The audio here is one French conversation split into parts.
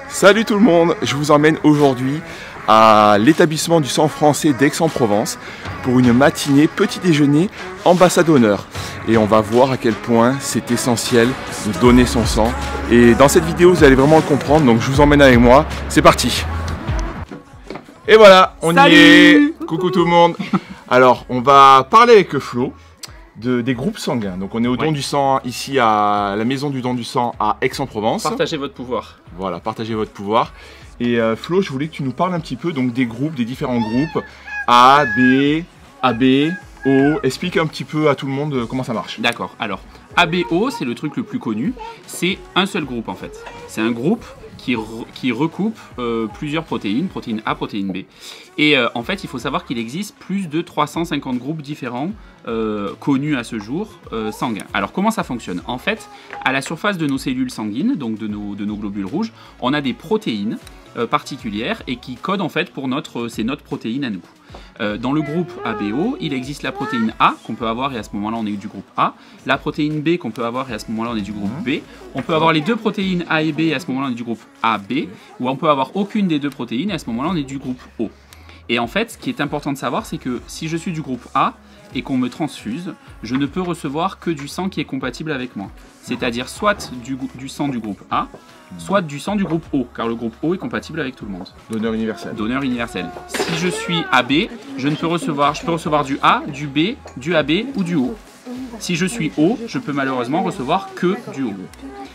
Salut tout le monde, je vous emmène aujourd'hui à l'établissement du sang français d'Aix-en-Provence pour une matinée petit déjeuner ambassadeur. Et on va voir à quel point c'est essentiel de donner son sang. Et dans cette vidéo, vous allez vraiment le comprendre, donc je vous emmène avec moi. C'est parti! Et voilà, on y est! Coucou tout le monde! Alors, on va parler avec Flo des groupes sanguins. Donc on est au don du sang ici à la maison du don du sang à Aix-en-Provence. Partagez votre pouvoir. Voilà, partagez votre pouvoir. Et Flo, je voulais que tu nous parles un petit peu donc des groupes, des différents groupes A, B, AB, O. Explique un petit peu à tout le monde comment ça marche. D'accord. Alors, ABO, c'est le truc le plus connu. C'est un seul groupe en fait. C'est un groupe qui recoupe plusieurs protéines, protéine A, protéine B. Et en fait, il faut savoir qu'il existe plus de 350 groupes différents connus à ce jour sanguins. Alors, comment ça fonctionne? En fait, à la surface de nos cellules sanguines, donc de nos globules rouges, on a des protéines particulières et qui codent en fait pour c'est notre protéine à nous. Dans le groupe ABO, il existe la protéine A qu'on peut avoir et à ce moment-là on est du groupe A, la protéine B qu'on peut avoir et à ce moment-là on est du groupe B, on peut avoir les deux protéines A et B et à ce moment-là on est du groupe AB, ou on peut avoir aucune des deux protéines et à ce moment-là on est du groupe O. Et en fait, ce qui est important de savoir, c'est que si je suis du groupe A et qu'on me transfuse, je ne peux recevoir que du sang qui est compatible avec moi. C'est-à-dire soit du sang du groupe A, soit du sang du groupe O, car le groupe O est compatible avec tout le monde. Donneur universel. Donneur universel. Si je suis AB, je peux recevoir du A, du B, du AB ou du O. Si je suis O, je peux malheureusement recevoir que du O.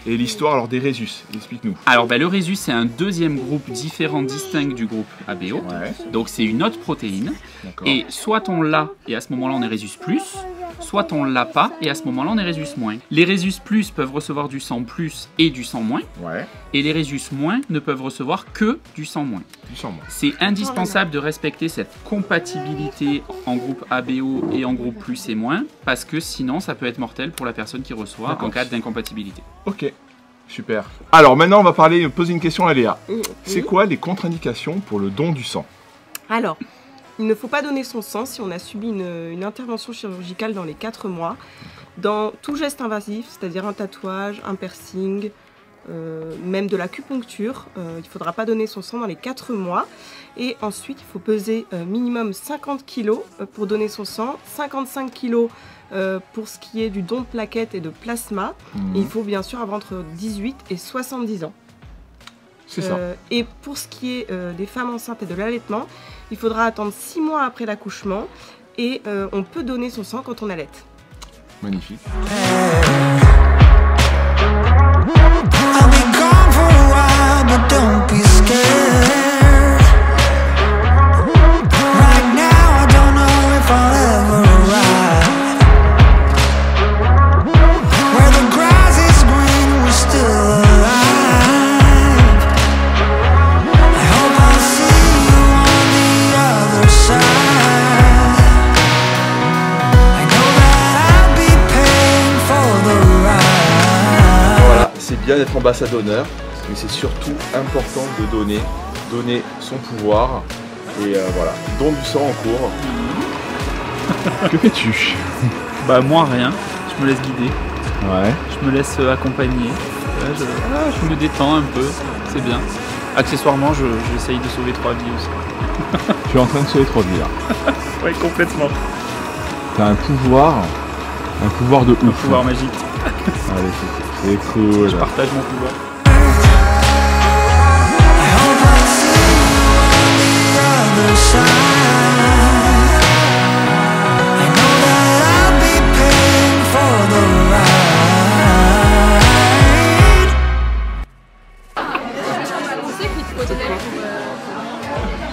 Et l'histoire alors des Rhésus, explique-nous. Alors le Rhésus, c'est un deuxième groupe différent, distinct du groupe ABO. Ouais. Donc c'est une autre protéine. Et soit on l'a et à ce moment-là on est Rhésus plus, soit on l'a pas et à ce moment-là on est Rhésus moins. Les Rhésus plus peuvent recevoir du sang plus et du sang moins. Ouais. Et les Rhésus moins ne peuvent recevoir que du sang moins. C'est indispensable de respecter cette compatibilité en groupe ABO et en groupe plus et moins, parce que sinon ça peut être mortel pour la personne qui reçoit en cas d'incompatibilité. Ok, super. Alors maintenant on va poser une question à Léa. C'est quoi les contre-indications pour le don du sang? Alors, il ne faut pas donner son sang si on a subi une intervention chirurgicale dans les 4 mois, dans tout geste invasif, c'est-à-dire un tatouage, un piercing, même de l'acupuncture. Il ne faudra pas donner son sang dans les 4 mois. Et ensuite, il faut peser minimum 50 kg pour donner son sang, 55 kg pour ce qui est du don de plaquettes et de plasma. Et il faut bien sûr avoir entre 18 et 70 ans. C'est ça. Et pour ce qui est des femmes enceintes et de l'allaitement, il faudra attendre 6 mois après l'accouchement et on peut donner son sang quand on allaite. Magnifique. Bien d'être ambassadeur, mais c'est surtout important de donner son pouvoir. Et voilà, don du sang en cours. Que fais-tu? Bah moi rien, je me laisse guider. Ouais. Je me laisse accompagner. Je me détends un peu, c'est bien. Accessoirement, j'essaye de sauver 3 vies aussi. Tu es en train de sauver 3 vies là. Oui, complètement. T'as un pouvoir de ouf. Un pouvoir magique. Allez, c'est cool. Je partage mon pouvoir.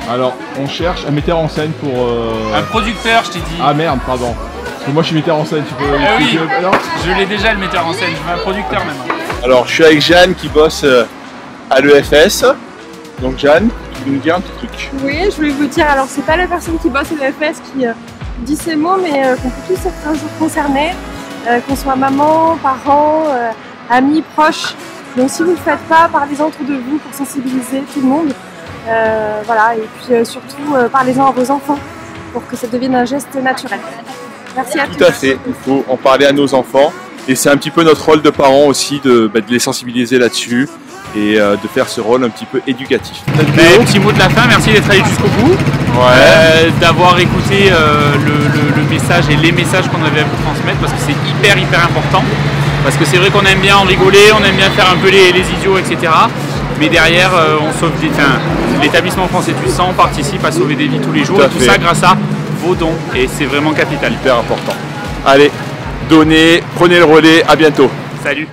Alors, on cherche un metteur en scène pour... Un producteur, je t'ai dit. Ah merde, pardon. Parce que moi je suis metteur en scène, tu peux... oui, je l'ai déjà le metteur en scène, je veux un producteur maintenant. Alors, je suis avec Jeanne qui bosse à l'EFS. Donc Jeanne, tu veux nous dire un petit truc? Oui, je voulais vous dire, alors c'est pas la personne qui bosse à l'EFS qui dit ces mots, mais qu'on peut tous être un jour concernés, qu'on soit maman, parents, amis, proches. Donc si vous ne le faites pas, parlez-en autour de vous pour sensibiliser tout le monde. Voilà, et puis surtout parlez-en à vos enfants pour que ça devienne un geste naturel. Merci à tous. Tout à fait, il faut en parler à nos enfants et c'est un petit peu notre rôle de parents aussi de les sensibiliser là-dessus et de faire ce rôle un petit peu éducatif. Petit mot de la fin, merci d'être allé jusqu'au bout, d'avoir écouté le message et les messages qu'on avait à vous transmettre, parce que c'est hyper important. Parce que c'est vrai qu'on aime bien en rigoler, on aime bien faire un peu les idiots, etc. Mais derrière, on sauve l'établissement français du sang participe à sauver des vies tous les jours. Tout ça grâce à vos dons. Et c'est vraiment capital. Hyper important. Allez, donnez, prenez le relais, à bientôt. Salut.